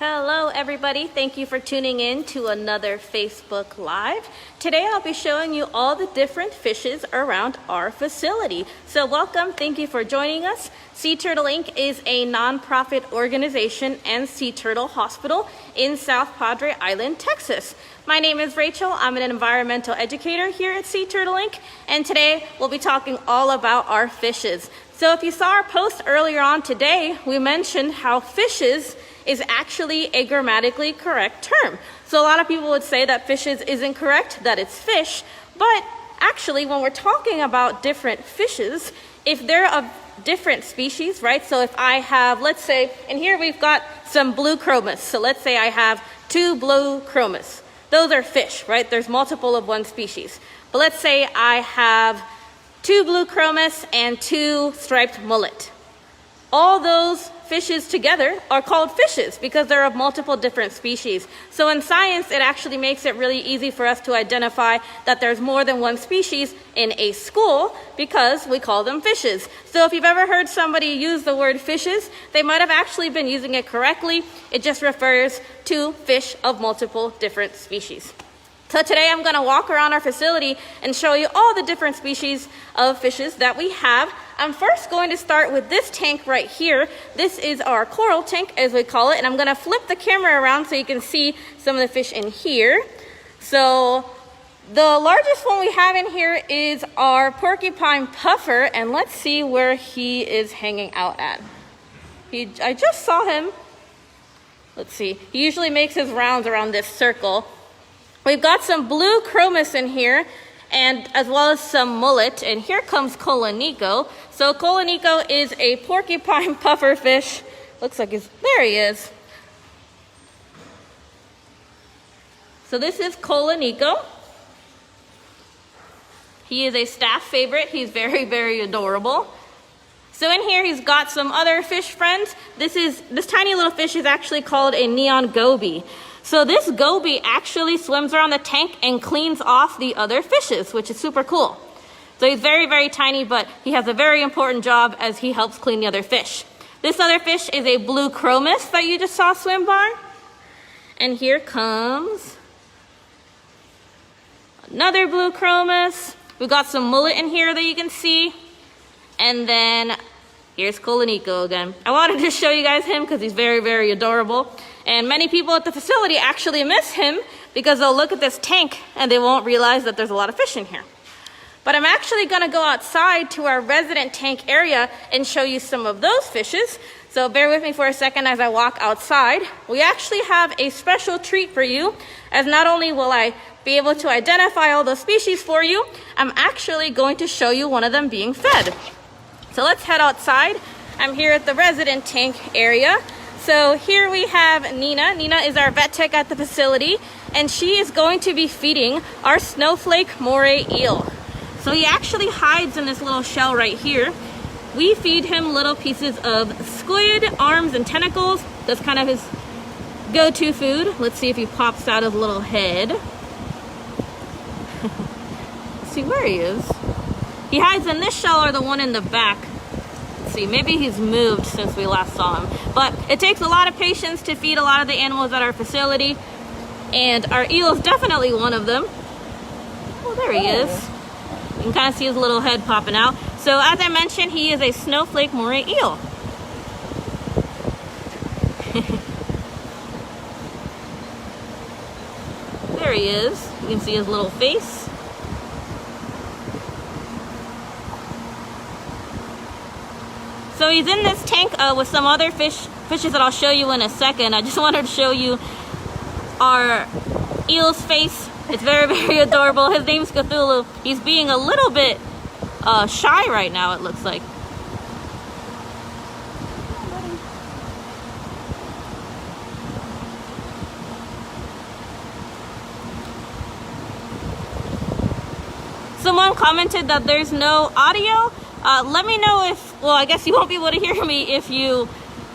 Hello everybody, thank you for tuning in to another Facebook Live. Today I'll be showing you all the different fishes around our facility. So welcome, thank you for joining us. Sea Turtle Inc. is a non-profit organization and sea turtle hospital in South Padre Island, Texas. My name is Rachel, I'm an environmental educator here at Sea Turtle Inc. and today we'll be talking all about our fishes. So if you saw our post earlier on today, we mentioned how fishes is actually a grammatically correct term. So a lot of people would say that fishes isn't correct, that it's fish, but actually when we're talking about different fishes, if they're of different species, right? So if I have, let's say, and here we've got some blue chromis. So let's say I have 2 blue chromis. Those are fish, right? There's multiple of one species. But let's say I have 2 blue chromis and 2 striped mullet. All those fishes together are called fishes because they're of multiple different species. So in science, it actually makes it really easy for us to identify that there's more than one species in a school because we call them fishes. So if you've ever heard somebody use the word fishes, they might have actually been using it correctly. It just refers to fish of multiple different species. So today I'm going to walk around our facility and show you all the different species of fishes that we have. I'm first going to start with this tank right here. This is our coral tank, as we call it, and I'm going to flip the camera around so you can see some of the fish in here. So the largest one we have in here is our porcupine puffer, and let's see where he is hanging out at. I just saw him. Let's see. He usually makes his rounds around this circle. We've got some blue chromis in here, and as well as some mullet, and here comes Koloniko. So Koloniko is a porcupine puffer fish. Looks like there he is. So this is Koloniko. He is a staff favorite. He's very, very adorable. So in here he's got some other fish friends. This tiny little fish is actually called a neon goby. So this goby actually swims around the tank and cleans off the other fishes, which is super cool. So he's very, very tiny, but he has a very important job as he helps clean the other fish. This other fish is a blue chromis that you just saw swim by. And here comes another blue chromis. We've got some mullet in here that you can see. And then here's Koloniko again. I wanted to show you guys him because he's very, very adorable. And many people at the facility actually miss him because they'll look at this tank and they won't realize that there's a lot of fish in here. But I'm actually going to go outside to our resident tank area and show you some of those fishes. So bear with me for a second as I walk outside. We actually have a special treat for you, as not only will I be able to identify all those species for you, I'm actually going to show you one of them being fed. So let's head outside. I'm here at the resident tank area. So here we have Nina. Nina is our vet tech at the facility, and she is going to be feeding our snowflake moray eel. So he actually hides in this little shell right here. We feed him little pieces of squid, arms, and tentacles. That's kind of his go-to food. Let's see if he pops out his little head. Let's see where he is. He hides in this shell or the one in the back. See, maybe he's moved since we last saw him. But it takes a lot of patience to feed a lot of the animals at our facility, and our eel is definitely one of them. Oh, there he is. You can kind of see his little head popping out. So as I mentioned, he is a snowflake moray eel. There he is. You can see his little face. So he's in this tank with some other fishes that I'll show you in a second. I just wanted to show you our eel's face. It's very, very adorable. His name's Cthulhu. He's being a little bit shy right now, it looks like. Someone commented that there's no audio. Let me know if, well, I guess you won't be able to hear me if you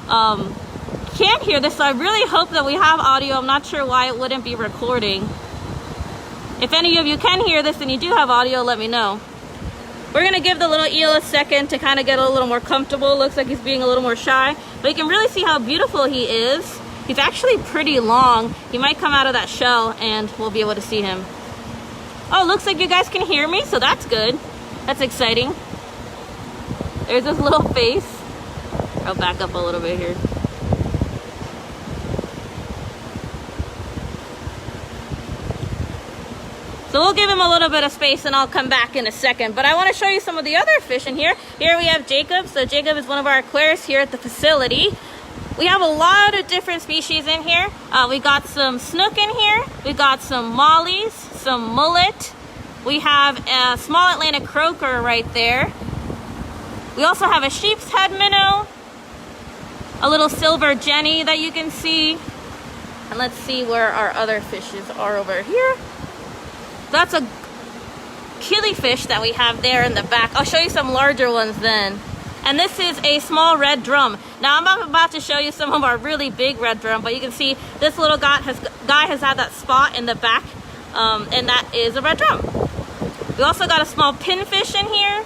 can't hear this. So I really hope that we have audio. I'm not sure why it wouldn't be recording. If any of you can hear this and you do have audio, let me know. We're going to give the little eel a second to kind of get a little more comfortable. Looks like he's being a little more shy, but you can really see how beautiful he is. He's actually pretty long. He might come out of that shell and we'll be able to see him. Oh, looks like you guys can hear me, so that's good. That's exciting. There's his little face. I'll back up a little bit here. So we'll give him a little bit of space and I'll come back in a second. But I want to show you some of the other fish in here. Here we have Jacob. So Jacob is one of our aquarists here at the facility. We have a lot of different species in here. We got some snook in here. We got some mollies, some mullet. We have a small Atlantic croaker right there. We also have a sheep's head minnow, a little silver jenny that you can see. And let's see where our other fishes are over here. That's a killifish that we have there in the back. I'll show you some larger ones then. And this is a small red drum. Now I'm about to show you some of our really big red drum, but you can see this little guy has had that spot in the back, and that is a red drum. We also got a small pinfish in here.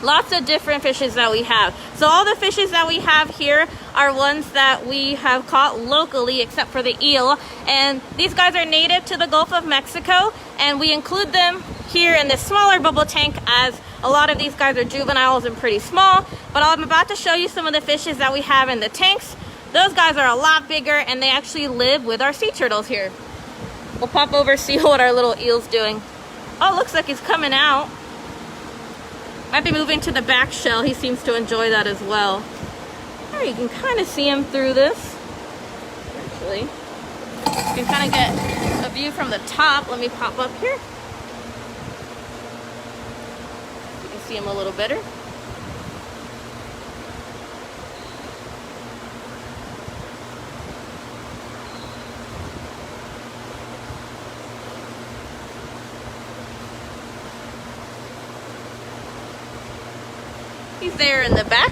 Lots of different fishes that we have. So all the fishes that we have here are ones that we have caught locally, except for the eel. And these guys are native to the Gulf of Mexico, and we include them here in this smaller bubble tank as a lot of these guys are juveniles and pretty small. But I'm about to show you some of the fishes that we have in the tanks. Those guys are a lot bigger, and they actually live with our sea turtles here. We'll pop over, see what our little eel's doing. Oh, looks like he's coming out. Might be moving to the back shell. He seems to enjoy that as well. There, you can kind of see him through this. Actually, you can kind of get a view from the top. Let me pop up here. You can see him a little better. He's there in the back.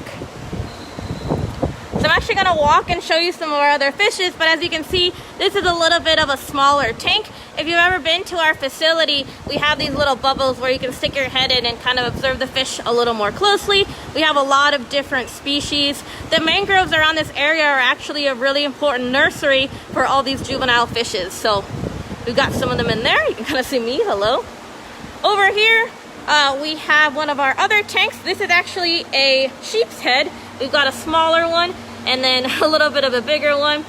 So I'm actually gonna walk and show you some of our other fishes, but as you can see, this is a little bit of a smaller tank. If you've ever been to our facility, we have these little bubbles where you can stick your head in and kind of observe the fish a little more closely. We have a lot of different species. The mangroves around this area are actually a really important nursery for all these juvenile fishes. So we've got some of them in there. You can kind of see me, hello. Over here, we have one of our other tanks. This is actually a sheep's head. We've got a smaller one and then a little bit of a bigger one.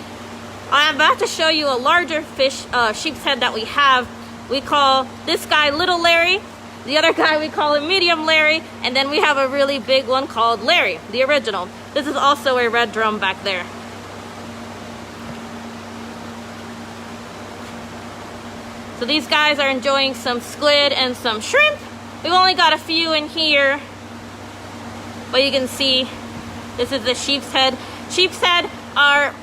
I'm about to show you a larger fish, sheep's head that we have. We call this guy Little Larry. The other guy we call him Medium Larry. And then we have a really big one called Larry, the original. This is also a red drum back there. So these guys are enjoying some squid and some shrimp. We've only got a few in here, but you can see this is the sheep's head. Sheep's head are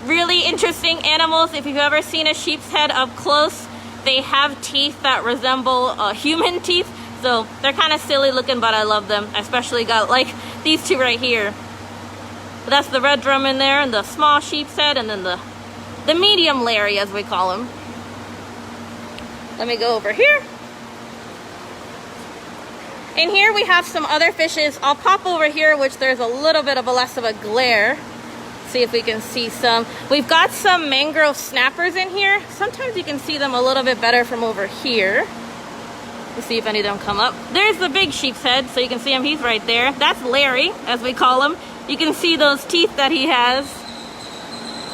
really interesting animals. If you've ever seen a sheep's head up close, they have teeth that resemble human teeth. So they're kind of silly looking, but I love them. I especially got like these two right here. But that's the red drum in there, and the small sheep's head, and then the medium Larry, as we call him. Let me go over here. In here we have some other fishes. I'll pop over here, which there's a little bit of a less of a glare. See if we can see some. We've got some mangrove snappers in here. Sometimes you can see them a little bit better from over here. Let's see if any of them come up. There's the big sheep's head, so you can see him. He's right there. That's Larry, as we call him. You can see those teeth that he has.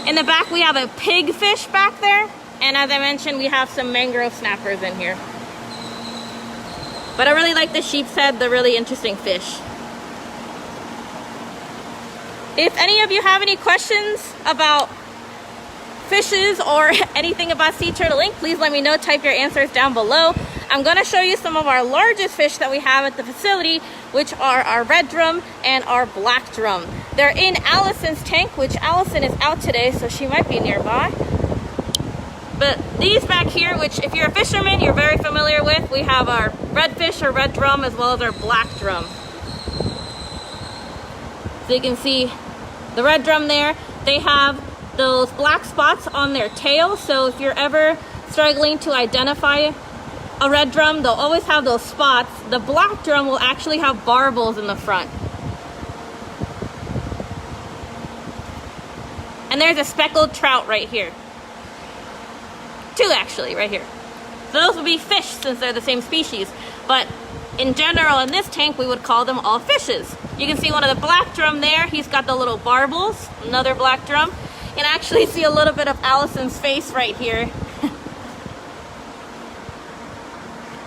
In the back we have a pig fish back there. And as I mentioned, we have some mangrove snappers in here. But I really like the sheep's head, the really interesting fish. If any of you have any questions about fishes or anything about Sea Turtle Inc., please let me know. Type your answers down below. I'm going to show you some of our largest fish that we have at the facility, which are our red drum and our black drum. They're in Allison's tank, which Allison is out today, so she might be nearby. But these back here, which if you're a fisherman, you're very familiar with, we have our redfish or red drum as well as our black drum. So you can see the red drum there. They have those black spots on their tail. So if you're ever struggling to identify a red drum, they'll always have those spots. The black drum will actually have barbels in the front. And there's a speckled trout right here. Two actually, right here. So those would be fish since they're the same species. But in general, in this tank, we would call them all fishes. You can see one of the black drum there. He's got the little barbels, another black drum. You can actually see a little bit of Allison's face right here.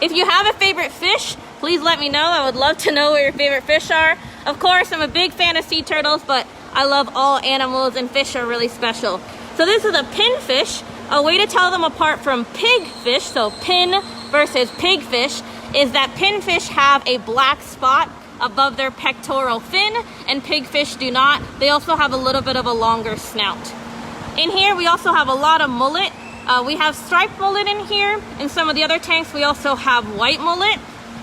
If you have a favorite fish, please let me know. I would love to know what your favorite fish are. Of course, I'm a big fan of sea turtles, but I love all animals, and fish are really special. So this is a pinfish. A way to tell them apart from pigfish, so pin versus pigfish, is that pinfish have a black spot above their pectoral fin, and pigfish do not. They also have a little bit of a longer snout. In here, we also have a lot of mullet. We have striped mullet in here. In some of the other tanks, we also have white mullet.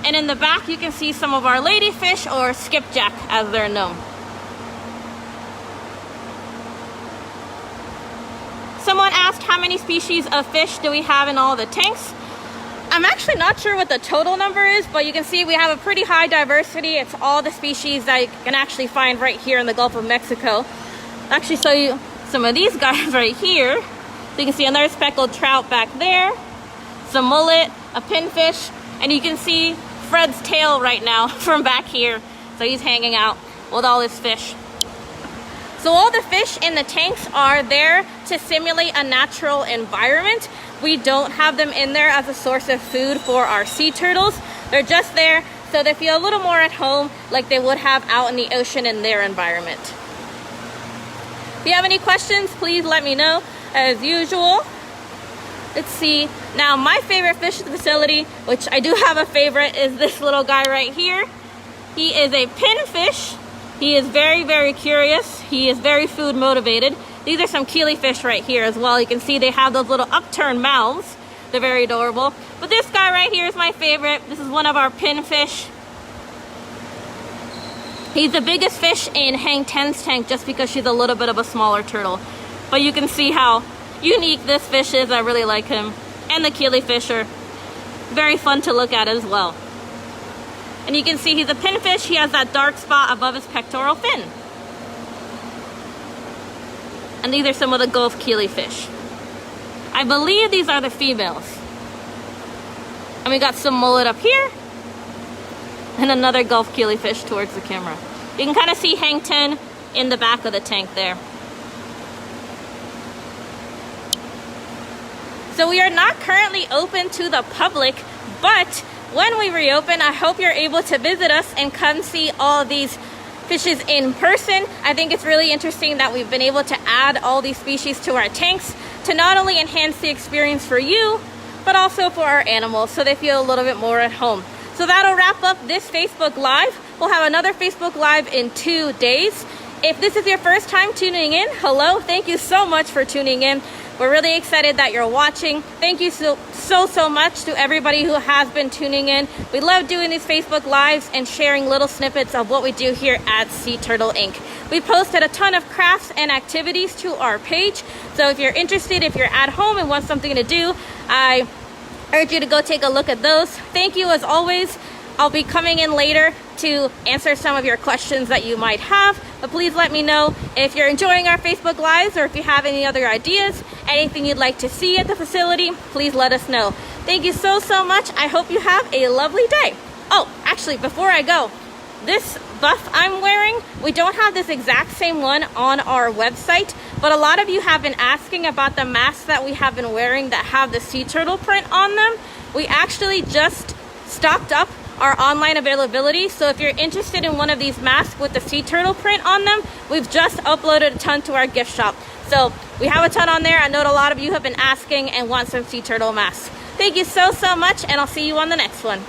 And in the back, you can see some of our ladyfish, or skipjack as they're known. Someone asked how many species of fish do we have in all the tanks. I'm actually not sure what the total number is, but you can see we have a pretty high diversity. It's all the species that you can actually find right here in the Gulf of Mexico. I'll actually show you some of these guys right here. So you can see another speckled trout back there, some mullet, a pinfish, and you can see Fred's tail right now from back here. So he's hanging out with all his fish. So all the fish in the tanks are there to simulate a natural environment. We don't have them in there as a source of food for our sea turtles. They're just there so they feel a little more at home, like they would have out in the ocean in their environment. If you have any questions, please let me know. As usual, let's see. Now, my favorite fish at the facility, which I do have a favorite, is this little guy right here. He is a pinfish. He is very, very curious. He is very food motivated. These are some killifish right here as well. You can see they have those little upturned mouths. They're very adorable. But this guy right here is my favorite. This is one of our pinfish. He's the biggest fish in Hang Ten's tank just because she's a little bit of a smaller turtle. But you can see how unique this fish is. I really like him. And the killifish are very fun to look at as well. And you can see he's a pinfish. He has that dark spot above his pectoral fin. And these are some of the Gulf killifish. I believe these are the females. And we got some mullet up here. And another Gulf killifish towards the camera. You can kind of see Hang Ten in the back of the tank there. So we are not currently open to the public, but when we reopen, I hope you're able to visit us and come see all these fishes in person. I think it's really interesting that we've been able to add all these species to our tanks to not only enhance the experience for you, but also for our animals so they feel a little bit more at home. So that'll wrap up this Facebook Live. We'll have another Facebook Live in 2 days. If this is your first time tuning in, hello, thank you so much for tuning in. We're really excited that you're watching. Thank you so much to everybody who has been tuning in. We love doing these Facebook Lives and sharing little snippets of what we do here at Sea Turtle Inc. We posted a ton of crafts and activities to our page. So if you're interested, if you're at home and want something to do, I urge you to go take a look at those. Thank you as always. I'll be coming in later to answer some of your questions that you might have, but please let me know if you're enjoying our Facebook Lives or if you have any other ideas, anything you'd like to see at the facility, please let us know. Thank you so much. I hope you have a lovely day. Oh, actually, before I go, this buff I'm wearing, we don't have this exact same one on our website, but a lot of you have been asking about the masks that we have been wearing that have the sea turtle print on them. We actually just stocked up our online availability, so if you're interested in one of these masks with the sea turtle print on them, we've just uploaded a ton to our gift shop. So we have a ton on there. I know a lot of you have been asking and want some sea turtle masks. Thank you so much, and I'll see you on the next one.